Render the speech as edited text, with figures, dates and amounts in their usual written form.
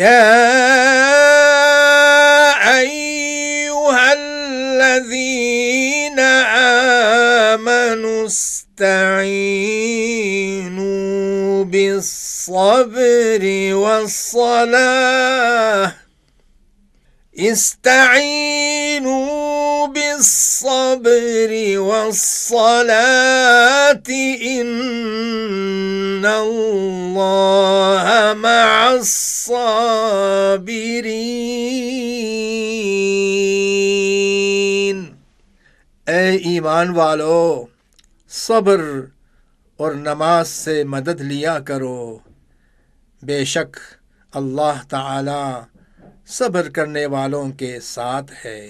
या अय्युहल्लज़ीना आमनु इस्तईनु बिस्सब्रि वस्सलाह इस्तईनु बिस्सब्रि वस्सलाति इन्नल्लाह मअस्साबिरीन। ए ईमान वालो, सब्र और नमाज से मदद लिया करो, बेशक अल्लाह ताला सब्र करने वालों के साथ है।